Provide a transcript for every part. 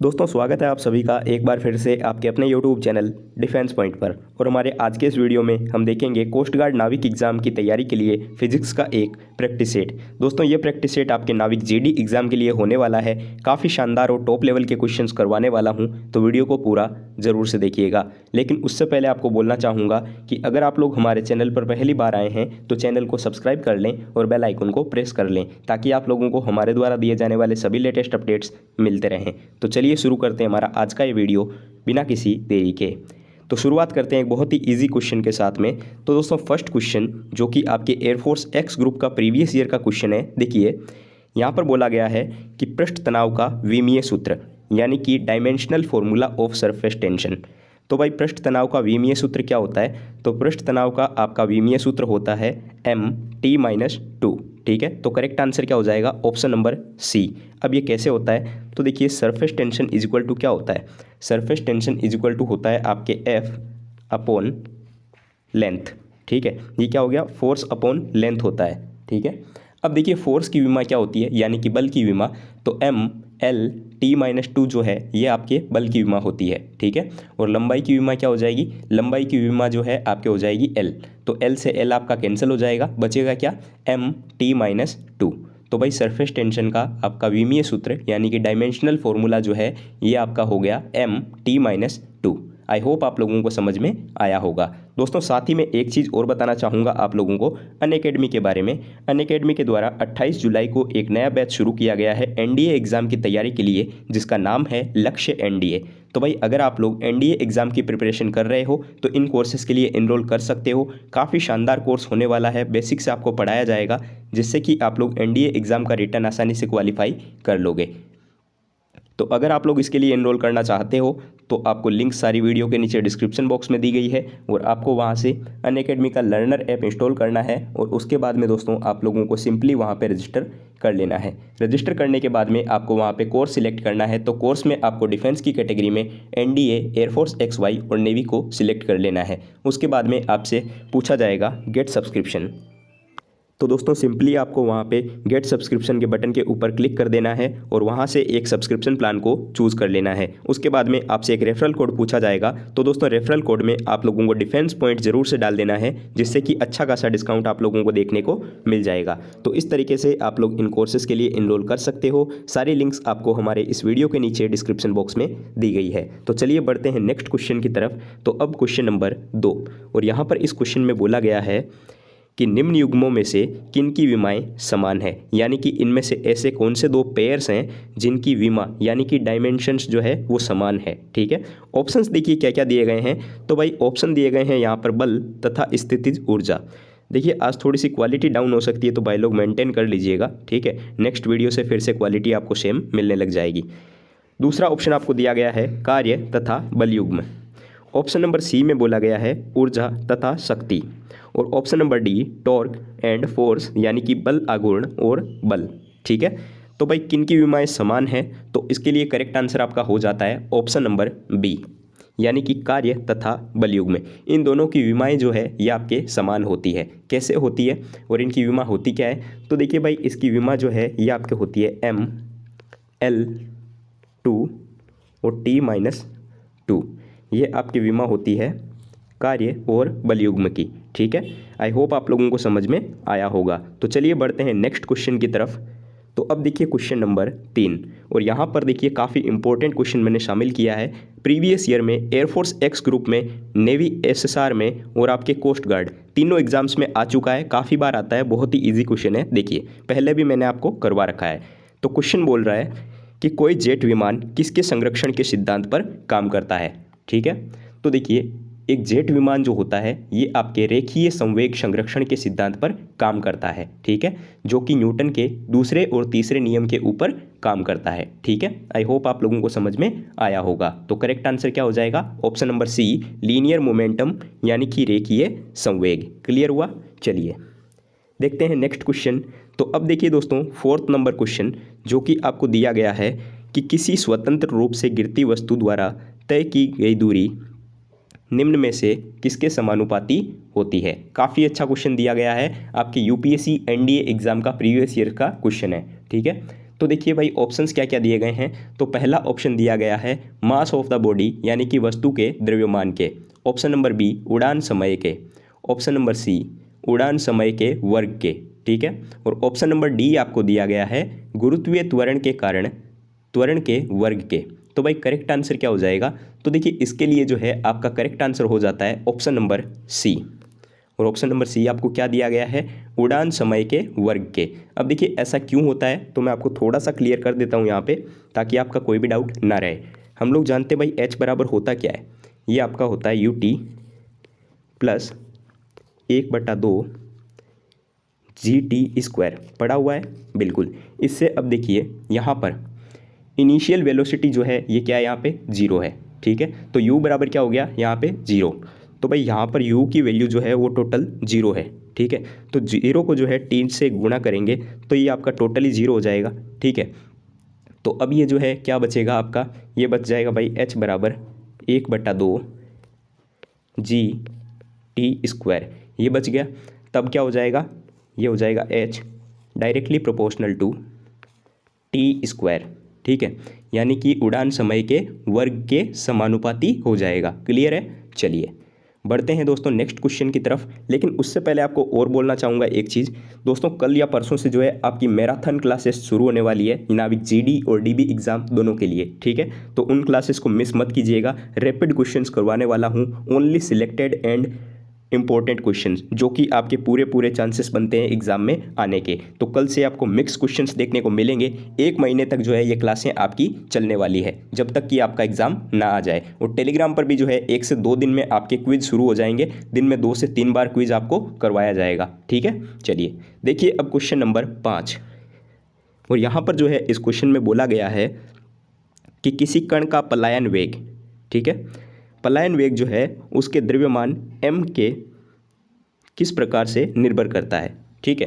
दोस्तों स्वागत है आप सभी का एक बार फिर से आपके अपने यूट्यूब चैनल डिफेंस पॉइंट पर। और हमारे आज के इस वीडियो में हम देखेंगे कोस्ट गार्ड नाविक एग्जाम की तैयारी के लिए फिजिक्स का एक प्रैक्टिस सेट। दोस्तों ये प्रैक्टिस सेट आपके नाविक जीडी एग्जाम के लिए होने वाला है। काफ़ी शानदार और टॉप लेवल के क्वेश्चंस करवाने वाला हूं, तो वीडियो को पूरा ज़रूर से देखिएगा। लेकिन उससे पहले आपको बोलना चाहूँगा कि अगर आप लोग हमारे चैनल पर पहली बार आए हैं तो चैनल को सब्सक्राइब कर लें और बेल आइकन को प्रेस कर लें, ताकि आप लोगों को हमारे द्वारा दिए जाने वाले सभी लेटेस्ट अपडेट्स मिलते रहें। तो चलिए शुरू करते हैं हमारा आज का ये वीडियो बिना किसी देरी के। तो शुरुआत करते हैं एक बहुत ही इजी क्वेश्चन के साथ में। तो दोस्तों फर्स्ट क्वेश्चन जो कि आपके एयरफोर्स एक्स ग्रुप का प्रीवियस ईयर का क्वेश्चन है, देखिए यहाँ पर बोला गया है कि पृष्ठ तनाव का विमीय सूत्र यानी कि dimensional formula of surface tension. तो भाई पृष्ठ तनाव का विमीय सूत्र क्या होता है? तो पृष्ठ तनाव का आपका विमीय सूत्र होता है M-T-2। ठीक है, तो करेक्ट आंसर क्या हो जाएगा? Option number C. अब ये कैसे होता है? तो देखिए surface tension is equal to क्या होता है? Surface tension is equal to होता है आपके F अपॉन लेंथ। ठीक है, ये क्या हो गया? फोर्स अपॉन लेंथ होता है। ठीक है, अब देखिए फोर्स की विमा क्या होती है यानी कि बल की विमा, तो M-L-T-2 जो है ये आपके बल की विमा होती है। ठीक है, और लंबाई की विमा क्या हो जाएगी? लंबाई की विमा जो है आपके हो जाएगी L। तो L से L आपका कैंसिल हो जाएगा, बचेगा क्या? M-T-2। तो भाई सरफेस टेंशन का आपका विमीय सूत्र यानी कि डायमेंशनल फॉर्मूला जो है ये आपका हो गया M-T-2। आई होप आप लोगों को समझ में आया होगा। दोस्तों साथ ही मैं एक चीज़ और बताना चाहूँगा आप लोगों को अनअकैडमी के बारे में। अनअकैडमी के द्वारा 28 जुलाई को एक नया बैच शुरू किया गया है एनडीए एग्ज़ाम की तैयारी के लिए, जिसका नाम है लक्ष्य एनडीए। तो भाई अगर आप लोग एनडीए एग्ज़ाम की प्रिपरेशन कर रहे हो तो इन कोर्सेज़ के लिए इनरोल कर सकते हो। काफ़ी शानदार कोर्स होने वाला है, बेसिक से आपको पढ़ाया जाएगा, जिससे कि आप लोग एनडीए एग्ज़ाम का रिटर्न आसानी से क्वालिफाई कर लोगे। तो अगर आप लोग इसके लिए एनरोल करना चाहते हो तो आपको लिंक सारी वीडियो के नीचे डिस्क्रिप्शन बॉक्स में दी गई है, और आपको वहां से अनअकैडमी का लर्नर ऐप इंस्टॉल करना है। और उसके बाद में दोस्तों आप लोगों को सिंपली वहां पे रजिस्टर कर लेना है। रजिस्टर करने के बाद में आपको वहां पे कोर्स सिलेक्ट करना है। तो कोर्स में आपको डिफेंस की कैटेगरी में एनडीए, एयरफोर्स XY और नेवी को सिलेक्ट कर लेना है। उसके बाद में आपसे पूछा जाएगा गेट सब्सक्रिप्शन। तो दोस्तों सिंपली आपको वहाँ पे गेट सब्सक्रिप्शन के बटन के ऊपर क्लिक कर देना है और वहाँ से एक सब्सक्रिप्शन प्लान को चूज़ कर लेना है। उसके बाद में आपसे एक रेफरल कोड पूछा जाएगा। तो दोस्तों रेफरल कोड में आप लोगों को डिफेंस पॉइंट ज़रूर से डाल देना है, जिससे कि अच्छा खासा डिस्काउंट आप लोगों को देखने को मिल जाएगा। तो इस तरीके से आप लोग इन कोर्सेज़ के लिए इनरोल कर सकते हो। सारी लिंक्स आपको हमारे इस वीडियो के नीचे डिस्क्रिप्शन बॉक्स में दी गई है। तो चलिए बढ़ते हैं नेक्स्ट क्वेश्चन की तरफ। तो अब क्वेश्चन नंबर 2, और यहाँ पर इस क्वेश्चन में बोला गया है कि निम्न युग्मों में से किन की विमाएं समान है, यानी कि इनमें से ऐसे कौन से दो पेयर्स हैं जिनकी विमा यानी कि डायमेंशंस जो है वो समान है। ठीक है, ऑप्शंस देखिए क्या क्या दिए गए हैं। तो भाई ऑप्शन दिए गए हैं यहाँ पर बल तथा स्थितिज ऊर्जा। देखिए आज थोड़ी सी क्वालिटी डाउन हो सकती है, तो भाई लोग मेंटेन कर लीजिएगा। ठीक है, नेक्स्ट वीडियो से फिर से क्वालिटी आपको सेम मिलने लग जाएगी। दूसरा ऑप्शन आपको दिया गया है कार्य तथा बल युग्म। ऑप्शन नंबर सी में बोला गया है ऊर्जा तथा शक्ति। और option number D torque and force यानी कि बल आघूर्ण और बल। ठीक है, तो भाई किन की विमाएं समान है? तो इसके लिए करेक्ट आंसर आपका हो जाता है ऑप्शन नंबर बी, यानी कि कार्य तथा बल युग्म। इन दोनों की विमाएं जो है ये आपके समान होती है। कैसे होती है और इनकी विमा होती क्या है? तो देखिए भाई इसकी विमा जो है ये आपके होती है M-L-2 और T-2। ये आपकी विमा होती है कार्य और बल युग्म की। ठीक है, आई होप आप लोगों को समझ में आया होगा। तो चलिए बढ़ते हैं नेक्स्ट क्वेश्चन की तरफ। तो अब देखिए क्वेश्चन नंबर 3, और यहाँ पर देखिए काफ़ी इंपॉर्टेंट क्वेश्चन मैंने शामिल किया है। प्रीवियस ईयर में एयरफोर्स एक्स ग्रुप में, नेवी SSR में और आपके कोस्ट गार्ड तीनों एग्जाम्स में आ चुका है। काफ़ी बार आता है, बहुत ही ईजी क्वेश्चन है। देखिए पहले भी मैंने आपको करवा रखा है। तो क्वेश्चन बोल रहा है कि कोई जेट विमान किसके संरक्षण के सिद्धांत पर काम करता है। ठीक है, तो देखिए एक जेट विमान जो होता है ये आपके रेखीय संवेग संरक्षण के सिद्धांत पर काम करता है। ठीक है, जो कि न्यूटन के दूसरे और तीसरे नियम के ऊपर काम करता है। ठीक है, आई होप आप लोगों को समझ में आया होगा। तो करेक्ट आंसर क्या हो जाएगा? Option number C linear momentum यानी कि रेखीय संवेग। क्लियर हुआ? चलिए देखते हैं नेक्स्ट क्वेश्चन। तो अब देखिए दोस्तों फोर्थ नंबर क्वेश्चन जो कि आपको दिया गया है कि किसी स्वतंत्र रूप से गिरती वस्तु द्वारा तय की गई दूरी निम्न में से किसके समानुपाती होती है। काफ़ी अच्छा क्वेश्चन दिया गया है, आपके यूपीएससी एनडीए एग्जाम का प्रीवियस ईयर का क्वेश्चन है। ठीक है, तो देखिए भाई ऑप्शंस क्या क्या दिए गए हैं। तो पहला ऑप्शन दिया गया है मास ऑफ द बॉडी यानी कि वस्तु के द्रव्यमान के। ऑप्शन नंबर बी उड़ान समय के। ऑप्शन नंबर सी उड़ान समय के वर्ग के। ठीक है, और ऑप्शन नंबर डी आपको दिया गया है गुरुत्वीय त्वरण के कारण त्वरण के वर्ग के। तो भाई करेक्ट आंसर क्या हो जाएगा? तो देखिए इसके लिए जो है आपका करेक्ट आंसर हो जाता है ऑप्शन नंबर सी। और ऑप्शन नंबर सी आपको क्या दिया गया है? उड़ान समय के वर्ग के। अब देखिए ऐसा क्यों होता है तो मैं आपको थोड़ा सा क्लियर कर देता हूँ यहाँ पे, ताकि आपका कोई भी डाउट ना रहे। हम लोग जानते हैं भाई एच बराबर होता क्या है, ये आपका होता है U T plus 1/2 G T square. पढ़ा हुआ है बिल्कुल। इससे अब देखिए यहाँ पर इनिशियल वेलोसिटी जो है ये क्या है, यहाँ पे 0 है। ठीक है, तो u बराबर क्या हो गया यहाँ पे 0। तो भाई यहाँ पर u की वैल्यू जो है वो टोटल 0 है। ठीक है, तो 0 को जो है 3 से गुणा करेंगे तो ये आपका टोटली 0 हो जाएगा। ठीक है, तो अब ये जो है क्या बचेगा आपका, ये बच जाएगा भाई h बराबर 1/2 जी टी स्क्वायर। ये बच गया। तब क्या हो जाएगा, ये हो जाएगा h directly proportional to T square. ठीक है, यानी कि उड़ान समय के वर्ग के समानुपाती हो जाएगा। क्लियर है? चलिए बढ़ते हैं दोस्तों नेक्स्ट क्वेश्चन की तरफ। लेकिन उससे पहले आपको और बोलना चाहूँगा एक चीज़ दोस्तों, कल या परसों से जो है आपकी मैराथन क्लासेस शुरू होने वाली है नाविक जीडी और डीबी एग्जाम दोनों के लिए। ठीक है, तो उन क्लासेस को मिस मत कीजिएगा। रैपिड क्वेश्चंस करवाने वाला हूँ, only selected and important questions, जो कि आपके पूरे चांसेस बनते हैं एग्जाम में आने के। तो कल से आपको मिक्स क्वेश्चंस देखने को मिलेंगे। 1 महीने तक जो है ये क्लासें आपकी चलने वाली है, जब तक कि आपका एग्जाम ना आ जाए। और टेलीग्राम पर भी जो है 1 से 2 दिन में आपके क्विज शुरू हो जाएंगे। दिन में 2 से 3 बार क्विज आपको करवाया जाएगा। ठीक है, चलिए देखिए अब क्वेश्चन नंबर 5। और यहाँ पर जो है इस क्वेश्चन में बोला गया है कि किसी कण का पलायन वेग, ठीक है, पलायन वेग जो है उसके द्रव्यमान m के किस प्रकार से निर्भर करता है। ठीक है,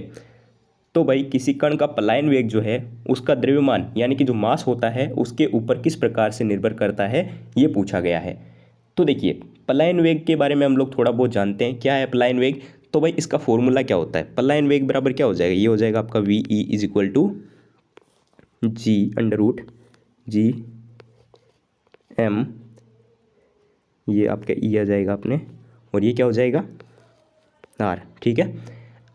तो भाई किसी कण का पलायन वेग जो है उसका द्रव्यमान यानी कि जो मास होता है उसके ऊपर किस प्रकार से निर्भर करता है, ये पूछा गया है। तो देखिए पलायन वेग के बारे में हम लोग थोड़ा बहुत जानते हैं। क्या है पलायन वेग? तो भाई इसका फॉर्मूला क्या होता है? पलायन वेग बराबर क्या हो जाएगा, ये हो जाएगा आपका V E is equal to G M, ये आपका ई आ जाएगा अपने, और ये क्या हो जाएगा आर। ठीक है,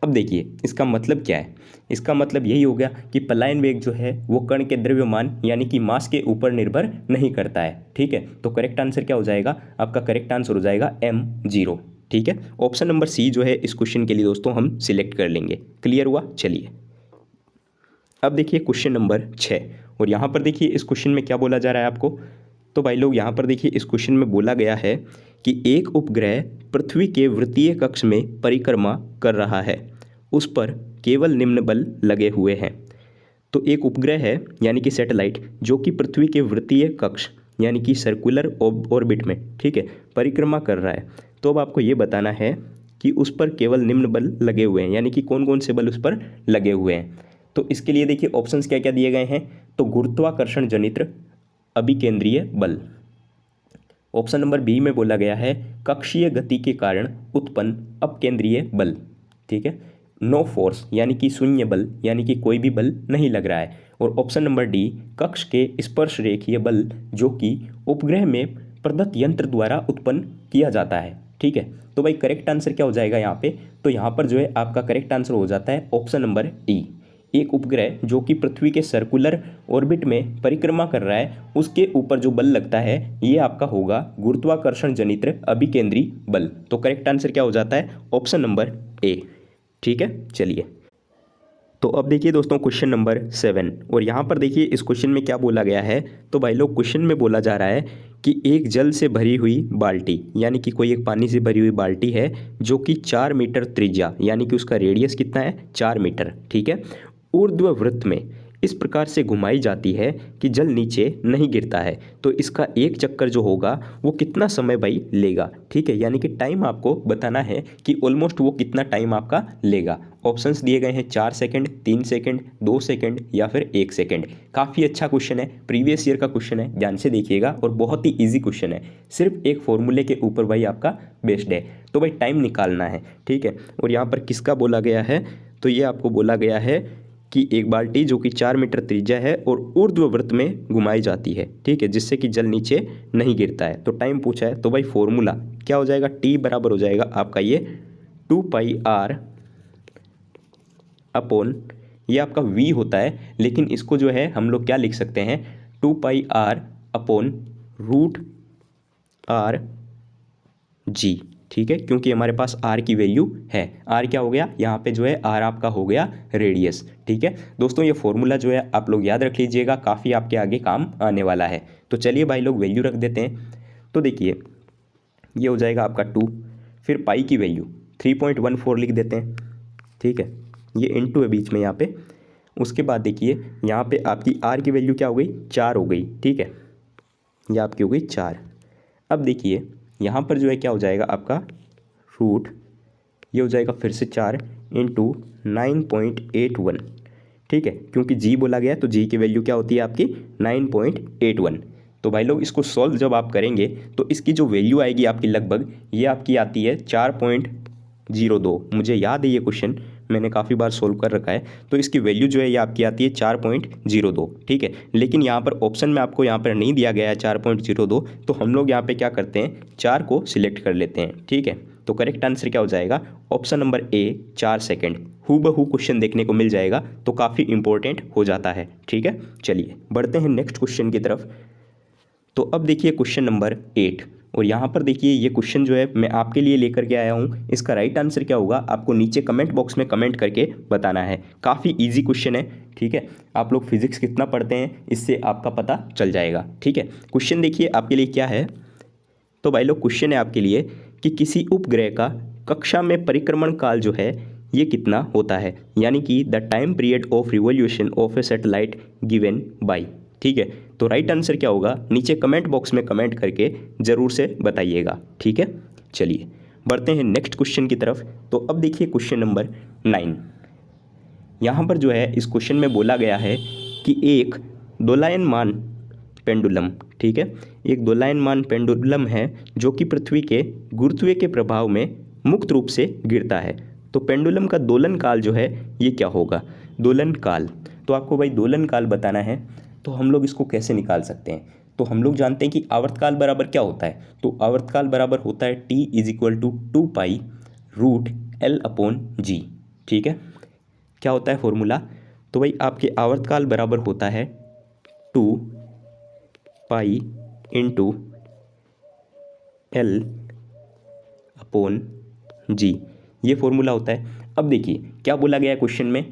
अब देखिए इसका मतलब क्या है? इसका मतलब यही हो गया कि पलायन वेग जो है वो कण के द्रव्यमान यानी कि मास के ऊपर निर्भर नहीं करता है। ठीक है, तो करेक्ट आंसर क्या हो जाएगा आपका? करेक्ट आंसर हो जाएगा m0। ठीक है, ऑप्शन नंबर सी जो है इस क्वेश्चन के लिए दोस्तों हम सिलेक्ट कर लेंगे। क्लियर हुआ? चलिए अब देखिए क्वेश्चन नंबर 6। और यहाँ पर देखिए इस क्वेश्चन में क्या बोला जा रहा है आपको। तो भाई लोग यहाँ पर देखिए इस क्वेश्चन में बोला गया है कि एक उपग्रह पृथ्वी के वृत्तीय कक्ष में परिक्रमा कर रहा है, उस पर केवल निम्न बल लगे हुए हैं। तो एक उपग्रह है यानी कि सैटेलाइट, जो कि पृथ्वी के वृत्तीय कक्ष यानी कि सर्कुलर ऑर्बिट में, ठीक है, परिक्रमा कर रहा है। तो अब आपको ये बताना है कि उस पर केवल निम्न बल लगे हुए हैं, यानी कि कौन कौन से बल उस पर लगे हुए हैं। तो इसके लिए देखिए ऑप्शंस क्या क्या दिए गए हैं। तो गुरुत्वाकर्षण जनित्र अभिकेंद्रीय बल। ऑप्शन नंबर बी में बोला गया है कक्षीय गति के कारण उत्पन्न अपकेंद्रीय बल। ठीक है, नो फोर्स यानी कि शून्य बल, यानी कि कोई भी बल नहीं लग रहा है। और ऑप्शन नंबर डी कक्ष के स्पर्श रेखीय बल, जो कि उपग्रह में प्रदत्त यंत्र द्वारा उत्पन्न किया जाता है। ठीक है, तो भाई करेक्ट आंसर क्या हो जाएगा यहाँ पे? तो यहाँ पर जो है आपका करेक्ट आंसर हो जाता है ऑप्शन नंबर डी। एक उपग्रह जो कि पृथ्वी के सर्कुलर ऑर्बिट में परिक्रमा कर रहा है, उसके ऊपर जो बल लगता है ये आपका होगा गुरुत्वाकर्षण जनित्र अभिकेंद्री बल। तो करेक्ट आंसर क्या हो जाता है? Option number A. ठीक है, चलिए तो अब देखिए दोस्तों क्वेश्चन नंबर 7। और यहाँ पर देखिए इस क्वेश्चन में क्या बोला गया है। तो भाई लोग क्वेश्चन में बोला जा रहा है कि एक जल से भरी हुई बाल्टी, यानी कि कोई एक पानी से भरी हुई बाल्टी है जो कि 4 मीटर त्रिज्या, यानी कि उसका रेडियस कितना है? 4 मीटर। ठीक है, ऊर्ध्ववृत्त में इस प्रकार से घुमाई जाती है कि जल नीचे नहीं गिरता है। तो इसका एक चक्कर जो होगा वो कितना समय भाई लेगा। ठीक है, यानी कि टाइम आपको बताना है कि ऑलमोस्ट वो कितना टाइम आपका लेगा। ऑप्शंस दिए गए हैं 4 सेकंड, 3 सेकंड, 2 सेकंड या फिर 1 सेकंड। काफ़ी अच्छा क्वेश्चन है, प्रीवियस ईयर का क्वेश्चन है, ध्यान से देखिएगा और बहुत ही ईजी क्वेश्चन है। सिर्फ एक फॉर्मूले के ऊपर भाई आपका बेस्ड है। तो भाई टाइम निकालना है। ठीक है, और यहाँ पर किसका बोला गया है? तो ये आपको बोला गया है कि एक बाल्टी जो कि 4 मीटर त्रिज्या है और ऊर्ध्ववृत्त में घुमाई जाती है, ठीक है, जिससे कि जल नीचे नहीं गिरता है। तो टाइम पूछा है, तो भाई फॉर्मूला क्या हो जाएगा, टी बराबर हो जाएगा आपका ये 2πr अपॉन, ये आपका v होता है, लेकिन इसको जो है हम लोग क्या लिख सकते हैं, 2πr upon root R G, ठीक है, क्योंकि हमारे पास r की वैल्यू है। r क्या हो गया यहाँ पे जो है, r आपका हो गया रेडियस, ठीक है। दोस्तों ये फॉर्मूला जो है आप लोग याद रख लीजिएगा, काफ़ी आपके आगे काम आने वाला है। तो चलिए भाई लोग वैल्यू रख देते हैं। तो देखिए ये हो जाएगा आपका 2, फिर पाई की वैल्यू 3.14 लिख देते हैं, ठीक है, ये इनटू है बीच में यहाँ पे। उसके बाद देखिए यहाँ पे आपकी r की वैल्यू क्या हो गई, 4 हो गई, ठीक है, ये आपकी हो गई 4। अब देखिए यहाँ पर जो है क्या हो जाएगा आपका रूट, ये हो जाएगा फिर से 4 इंटू 9.81, ठीक है, क्योंकि जी बोला गया है तो जी की वैल्यू क्या होती है आपकी 9.81। तो भाई लोग इसको सॉल्व जब आप करेंगे तो इसकी जो वैल्यू आएगी आपकी लगभग, ये आपकी आती है 4.02। मुझे याद है ये क्वेश्चन, मैंने काफ़ी बार सोल्व कर रखा है। तो इसकी वैल्यू जो है ये आपकी आती है 4.02, ठीक है। लेकिन यहाँ पर ऑप्शन में आपको यहाँ पर नहीं दिया गया है 4.02, तो हम लोग यहाँ पे क्या करते हैं, 4 को सिलेक्ट कर लेते हैं, ठीक है। तो करेक्ट आंसर क्या हो जाएगा, ऑप्शन नंबर ए 4 सेकेंड। हूबहू क्वेश्चन देखने को मिल जाएगा, तो काफ़ी इंपॉर्टेंट हो जाता है, ठीक है। चलिए बढ़ते हैं नेक्स्ट क्वेश्चन की तरफ। तो अब देखिए क्वेश्चन नंबर 8, और यहाँ पर देखिए ये क्वेश्चन जो है मैं आपके लिए लेकर के आया हूँ। इसका राइट आंसर क्या होगा आपको नीचे कमेंट बॉक्स में कमेंट करके बताना है। काफ़ी इजी क्वेश्चन है, ठीक है। आप लोग फिजिक्स कितना पढ़ते हैं इससे आपका पता चल जाएगा, ठीक है। क्वेश्चन देखिए आपके लिए क्या है। तो भाई लोग क्वेश्चन है आपके लिए कि किसी उपग्रह का कक्षा में परिक्रमण काल जो है ये कितना होता है, यानी कि the time period of revolution of A satellite given by, ठीक है। तो राइट आंसर क्या होगा नीचे कमेंट बॉक्स में कमेंट करके ज़रूर से बताइएगा, ठीक है। चलिए बढ़ते हैं नेक्स्ट क्वेश्चन की तरफ। तो अब देखिए क्वेश्चन नंबर 9, यहाँ पर जो है इस क्वेश्चन में बोला गया है कि एक दोलायमान पेंडुलम, ठीक है, एक दोलायमान पेंडुलम है जो कि पृथ्वी के गुरुत्व के प्रभाव में मुक्त रूप से गिरता है। तो पेंडुलम का दोलन काल जो है ये क्या होगा, दोलन काल। तो आपको भाई दोलन काल बताना है, तो हम लोग इसको कैसे निकाल सकते हैं। तो हम लोग जानते हैं कि आवर्तकाल बराबर क्या होता है, तो आवर्तकाल बराबर होता है t = 2π रूट L अपॉन जी, ठीक है। क्या होता है फॉर्मूला, तो भाई आपके आवर्तकाल बराबर होता है 2π इंटू L अपॉन जी, ये फॉर्मूला होता है। अब देखिए क्या बोला गया है क्वेश्चन में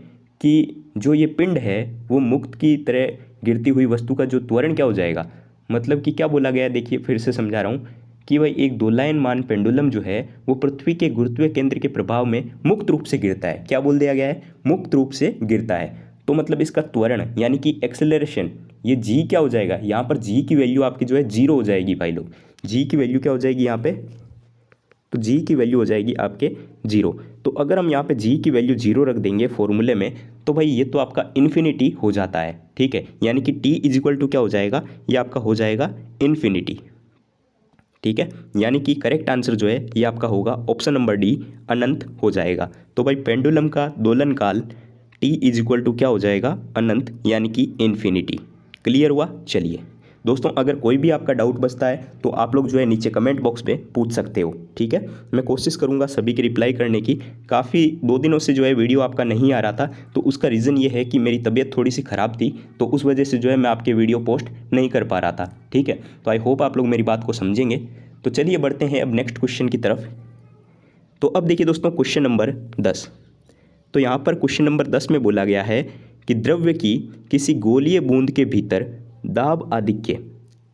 कि जो ये पिंड है वो मुक्त की तरह गिरती हुई वस्तु का जो त्वरण क्या हो जाएगा, मतलब कि क्या बोला गया है, देखिए फिर से समझा रहा हूँ कि भाई एक दोलायमान पेंडुलम जो है वो पृथ्वी के गुरुत्वीय केंद्र के प्रभाव में मुक्त रूप से गिरता है। क्या बोल दिया गया है, मुक्त रूप से गिरता है। तो मतलब इसका त्वरण यानी कि एक्सेलरेशन, ये जी क्या हो जाएगा, यहाँ पर जी की वैल्यू आपकी जो है 0 हो जाएगी भाई लोग। जी की वैल्यू क्या हो जाएगी यहाँ पे, तो जी की वैल्यू हो जाएगी आपके 0। तो अगर हम यहाँ पे जी की वैल्यू 0 रख देंगे फॉर्मूले में, तो भाई ये तो आपका इन्फिनिटी हो जाता है, ठीक है। यानी कि t = क्या हो जाएगा, ये आपका हो जाएगा इन्फिनिटी, ठीक है। यानी कि करेक्ट आंसर जो है ये आपका होगा ऑप्शन नंबर डी, अनंत हो जाएगा। तो भाई पेंडुलम का दोलन काल t = क्या हो जाएगा, अनंत, यानी कि इन्फिनिटी। क्लियर हुआ। चलिए दोस्तों अगर कोई भी आपका डाउट बचता है तो आप लोग जो है नीचे कमेंट बॉक्स पे पूछ सकते हो, ठीक है। मैं कोशिश करूंगा सभी की रिप्लाई करने की। काफ़ी 2 दिनों से जो है वीडियो आपका नहीं आ रहा था, तो उसका रीज़न ये है कि मेरी तबीयत थोड़ी सी ख़राब थी, तो उस वजह से जो है मैं आपके वीडियो पोस्ट नहीं कर पा रहा था, ठीक है। तो आई होप आप लोग मेरी बात को समझेंगे। तो चलिए बढ़ते हैं अब नेक्स्ट क्वेश्चन की तरफ। तो अब देखिए दोस्तों क्वेश्चन नंबर 10। तो यहाँ पर क्वेश्चन नंबर 10 में बोला गया है कि द्रव्य की किसी गोलीय बूंद के भीतर दाब आधिक्य,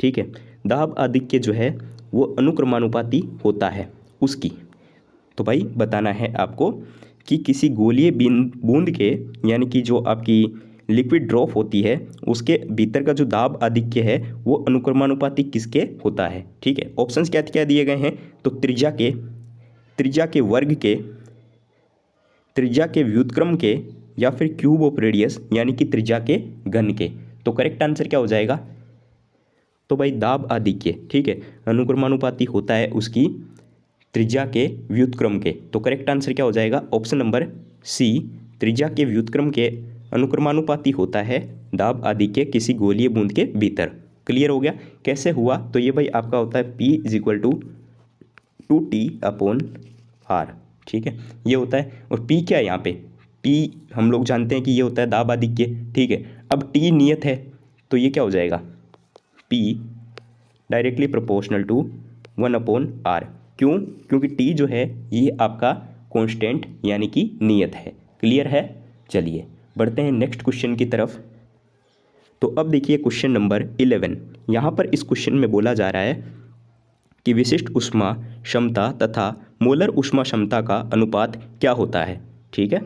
ठीक है, दाब आधिक्य जो है वो अनुक्रमानुपाती होता है उसकी। तो भाई बताना है आपको कि किसी गोलीय बूंद के, यानी कि जो आपकी लिक्विड ड्रॉप होती है उसके भीतर का जो दाब आधिक्य है वो अनुक्रमानुपाती किसके होता है, ठीक है। ऑप्शंस क्या क्या दिए गए हैं, तो त्रिज्या के वर्ग के, त्रिज्या के व्युत्क्रम के, या फिर क्यूब ऑफ रेडियस यानी कि त्रिज्या के घन के। तो करेक्ट आंसर क्या हो जाएगा, तो भाई दाब आधिक्य, ठीक है, अनुक्रमानुपाती होता है उसकी त्रिज्या के व्युत्क्रम के। तो करेक्ट आंसर क्या हो जाएगा, ऑप्शन नंबर सी, त्रिज्या के व्युत्क्रम के अनुक्रमानुपाती होता है दाब आदि के किसी गोलीय बूंद के भीतर। क्लियर हो गया कैसे हुआ? तो ये भाई आपका होता है P is equal to 2T/R, ठीक है, ये होता है। और P क्या है यहाँ पे? P हम लोग जानते हैं कि ये होता है दाब आदि के, ठीक है। अब T नियत है तो ये क्या हो जाएगा? P directly proportional to 1/R। क्यों? क्योंकि T जो है ये आपका कांस्टेंट यानी कि नियत है। क्लियर है? चलिए बढ़ते हैं नेक्स्ट क्वेश्चन की तरफ। तो अब देखिए क्वेश्चन नंबर 11। यहाँ पर इस क्वेश्चन में बोला जा रहा है कि विशिष्ट ऊष्मा क्षमता तथा मोलर ऊष्मा क्षमता का अनुपात क्या होता है, ठीक है।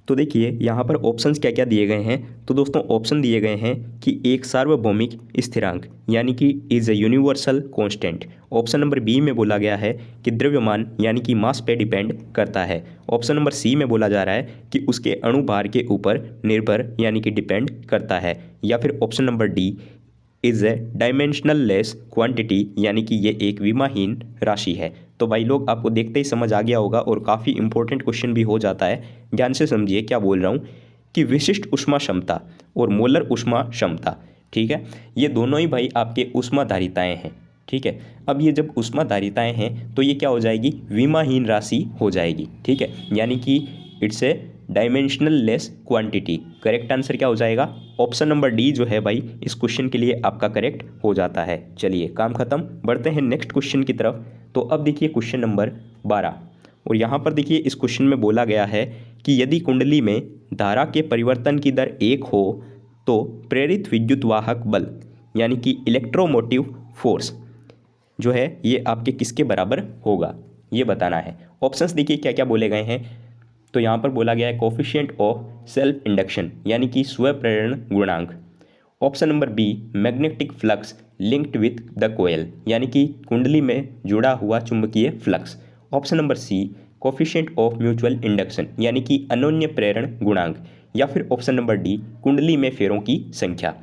तो देखिए यहाँ पर ऑप्शंस क्या क्या दिए गए हैं। तो दोस्तों ऑप्शन दिए गए हैं कि एक सार्वभौमिक स्थिरांक यानी कि is a universal constant. Option number B में बोला गया है कि द्रव्यमान यानी कि मास पे डिपेंड करता है। ऑप्शन नंबर सी में बोला जा रहा है कि उसके अणुभार के ऊपर निर्भर यानी कि डिपेंड करता है। या फिर option number D is a dimensional less quantity यानी कि ये एक विमाहीन राशि है। तो भाई लोग आपको देखते ही समझ आ गया होगा और काफ़ी इंपॉर्टेंट क्वेश्चन भी हो जाता है। ध्यान से समझिए क्या बोल रहा हूँ कि विशिष्ट ऊष्मा क्षमता और मोलर ऊष्मा क्षमता, ठीक है, ये दोनों ही भाई आपके ऊष्माधारिताएं हैं, ठीक है। अब ये जब ऊष्माधारिताएं हैं तो ये क्या हो जाएगी? विमाहीन राशि हो जाएगी, ठीक है, यानी कि it's a dimensional less quantity. Correct answer क्या हो जाएगा? ऑप्शन नंबर डी जो है भाई इस क्वेश्चन के लिए आपका करेक्ट हो जाता है। चलिए काम खत्म, बढ़ते हैं नेक्स्ट क्वेश्चन की तरफ। तो अब देखिए क्वेश्चन नंबर 12 और यहाँ पर देखिए इस क्वेश्चन में बोला गया है कि यदि कुंडली में धारा के परिवर्तन की दर 1 हो तो प्रेरित विद्युत वाहक बल यानी कि इलेक्ट्रोमोटिव फोर्स जो है ये आपके किसके बराबर होगा, ये बताना है। ऑप्शंस देखिए क्या क्या बोले गए हैं। तो यहाँ पर बोला गया है कोफिशिएंट ऑफ सेल्फ इंडक्शन यानी कि स्वप्रेरण गुणांक। Option number B magnetic flux linked with the coil यानी कि कुंडली में जुड़ा हुआ चुंबकीय flux. Option number C coefficient of mutual induction यानी कि अनोन्य प्रेरण गुणांक। या फिर ऑप्शन नंबर डी कुंडली में फेरों की संख्या।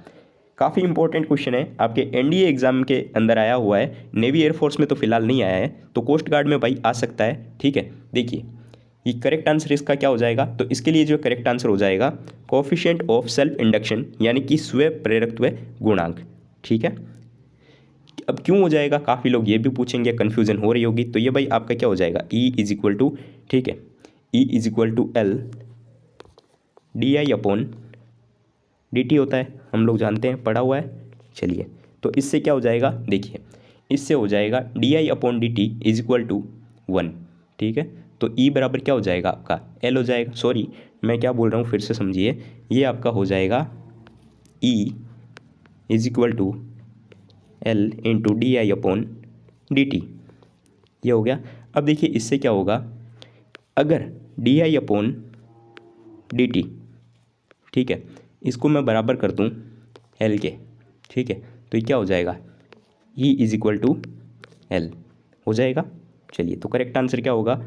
काफ़ी इंपॉर्टेंट क्वेश्चन है, आपके एनडीए एग्जाम के अंदर आया हुआ है। नेवी एयरफोर्स में तो फिलहाल नहीं आया है, तो कोस्ट गार्ड में भाई आ सकता है, ठीक है। देखिए ये करेक्ट आंसर इसका क्या हो जाएगा? तो इसके लिए जो करेक्ट आंसर हो जाएगा कोफिशिएंट ऑफ सेल्फ इंडक्शन यानी कि स्व प्रेरकत्व गुणांक, ठीक है। अब क्यों हो जाएगा? काफ़ी लोग ये भी पूछेंगे, कन्फ्यूजन हो रही होगी। तो ये भाई आपका क्या हो जाएगा? E इज इक्वल टू, ठीक है, E is equal to L DI/dt होता है, हम लोग जानते हैं, पढ़ा हुआ है। चलिए तो इससे क्या हो जाएगा? देखिए इससे हो जाएगा DI/dt इज इक्वल टू 1, ठीक है। तो E बराबर क्या हो जाएगा? आपका L हो जाएगा। सॉरी मैं क्या बोल रहा हूँ फिर से समझिए, ये आपका हो जाएगा E is equal to L into DI/dt, ये हो गया। अब देखिए इससे क्या होगा? अगर DI/dt, ठीक है, इसको मैं बराबर कर दूँ L के, ठीक है, तो ये क्या हो जाएगा? E is equal to L हो जाएगा। चलिए तो करेक्ट आंसर क्या होगा?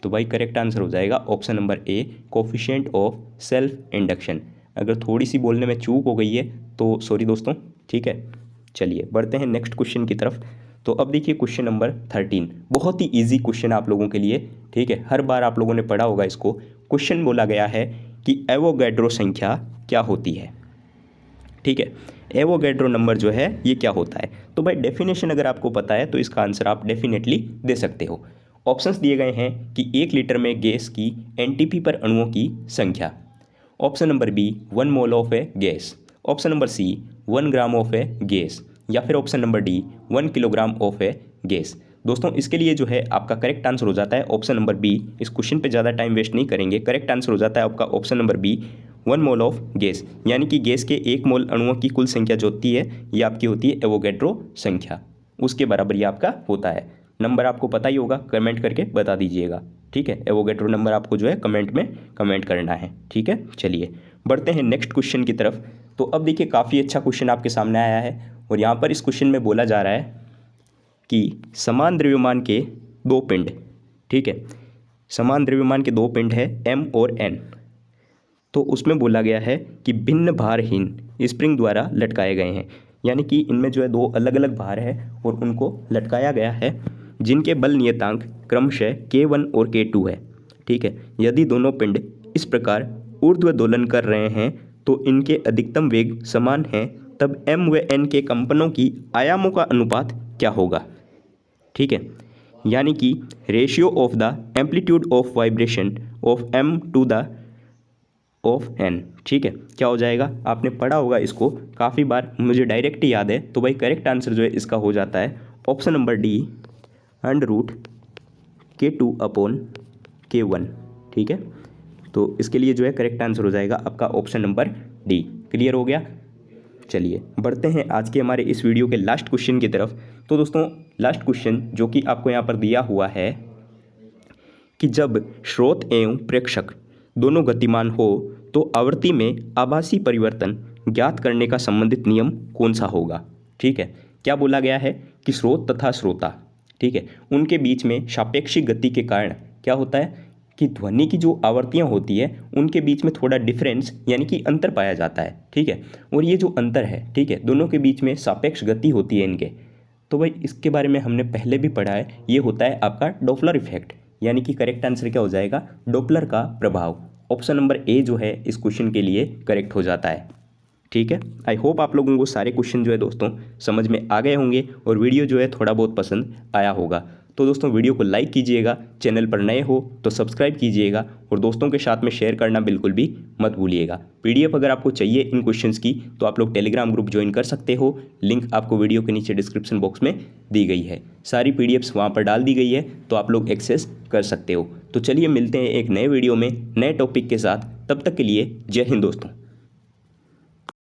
तो भाई करेक्ट आंसर हो जाएगा option number A coefficient of self induction. अगर थोड़ी सी बोलने में चूक हो गई है तो सॉरी दोस्तों, ठीक है। चलिए बढ़ते हैं नेक्स्ट क्वेश्चन की तरफ। तो अब देखिए क्वेश्चन नंबर 13, बहुत ही इजी क्वेश्चन आप लोगों के लिए, ठीक है, हर बार आप लोगों ने पढ़ा होगा इसको। क्वेश्चन बोला गया है कि एवोगैड्रो संख्या क्या होती है, ठीक है। एवोगैड्रो नंबर जो है ये क्या होता है? तो भाई डेफिनेशन अगर आपको पता है तो इसका आंसर आप डेफिनेटली दे सकते हो। ऑप्शंस दिए गए हैं कि 1 लीटर में गैस की एनटीपी पर अणुओं की संख्या। Option number B 1 mole of a gas. Option number C 1 gram of a gas. या फिर option number D 1 kilogram of a gas. दोस्तों इसके लिए जो है आपका करेक्ट आंसर हो जाता है ऑप्शन नंबर बी। इस क्वेश्चन पे ज़्यादा टाइम वेस्ट नहीं करेंगे, करेक्ट आंसर हो जाता है आपका option number B 1 mole of gas, यानी कि गैस के 1 मोल अणुओं की कुल संख्या जो होती है ये आपकी होती है एवोगैड्रो संख्या, उसके बराबर ये आपका होता है। नंबर आपको पता ही होगा, कमेंट करके बता दीजिएगा, ठीक है। एवोगैड्रो नंबर आपको जो है कमेंट में कमेंट करना है, ठीक है। चलिए बढ़ते हैं नेक्स्ट क्वेश्चन की तरफ। तो अब देखिए काफ़ी अच्छा क्वेश्चन आपके सामने आया है और यहाँ पर इस क्वेश्चन में बोला जा रहा है कि समान द्रव्यमान के 2 पिंड, ठीक है, समान द्रव्यमान के 2 पिंड है M और N। तो उसमें बोला गया है कि भिन्न भारहीन स्प्रिंग द्वारा लटकाए गए हैं, यानी कि इनमें जो है 2 अलग अलग भार है और उनको लटकाया गया है, जिनके बल नियतांक क्रमशः K1 और K2 है, ठीक है। यदि दोनों पिंड इस प्रकार ऊर्ध्व दोलन कर रहे हैं तो इनके अधिकतम वेग समान हैं, तब m व n के कंपनों की आयामों का अनुपात क्या होगा। ठीक है, यानी कि ratio of the amplitude of vibration of m to the of n। ठीक है, क्या हो जाएगा, आपने पढ़ा होगा इसको काफ़ी बार, मुझे डायरेक्ट याद है, तो भाई करेक्ट आंसर जो है इसका हो जाता है ऑप्शन नंबर डी, √K2/K1। ठीक है, तो इसके लिए जो है करेक्ट आंसर हो जाएगा आपका ऑप्शन नंबर डी। क्लियर हो गया। चलिए बढ़ते हैं आज के हमारे इस वीडियो के लास्ट क्वेश्चन की तरफ। तो दोस्तों लास्ट क्वेश्चन जो कि आपको यहाँ पर दिया हुआ है कि जब स्रोत एवं प्रेक्षक दोनों गतिमान हो तो आवृत्ति में आभासी परिवर्तन ज्ञात करने का संबंधित नियम कौन सा होगा। ठीक है, क्या बोला गया है कि स्रोत तथा श्रोता, ठीक है, उनके बीच में सापेक्षिक गति के कारण क्या होता है कि ध्वनि की जो आवृत्तियाँ होती है उनके बीच में थोड़ा डिफरेंस यानी कि अंतर पाया जाता है। ठीक है, और ये जो अंतर है, ठीक है, दोनों के बीच में सापेक्ष गति होती है इनके, तो भाई इसके बारे में हमने पहले भी पढ़ा है, ये होता है आपका डॉपलर इफेक्ट, यानी कि करेक्ट आंसर क्या हो जाएगा, डॉपलर का प्रभाव। ऑप्शन नंबर ए जो है इस क्वेश्चन के लिए करेक्ट हो जाता है। ठीक है, आई होप आप लोगों को सारे क्वेश्चन जो है दोस्तों समझ में आ गए होंगे और वीडियो जो है थोड़ा बहुत पसंद आया होगा। तो दोस्तों वीडियो को लाइक कीजिएगा, चैनल पर नए हो तो सब्सक्राइब कीजिएगा और दोस्तों के साथ में शेयर करना बिल्कुल भी मत भूलिएगा। पीडीएफ अगर आपको चाहिए इन क्वेश्चंस की तो आप लोग टेलीग्राम ग्रुप ज्वाइन कर सकते हो, लिंक आपको वीडियो के नीचे डिस्क्रिप्शन बॉक्स में दी गई है। सारी पीडीएफ्स वहाँ पर डाल दी गई है तो आप लोग एक्सेस कर सकते हो। तो चलिए मिलते हैं एक नए वीडियो में नए टॉपिक के साथ, तब तक के लिए जय हिंद दोस्तों।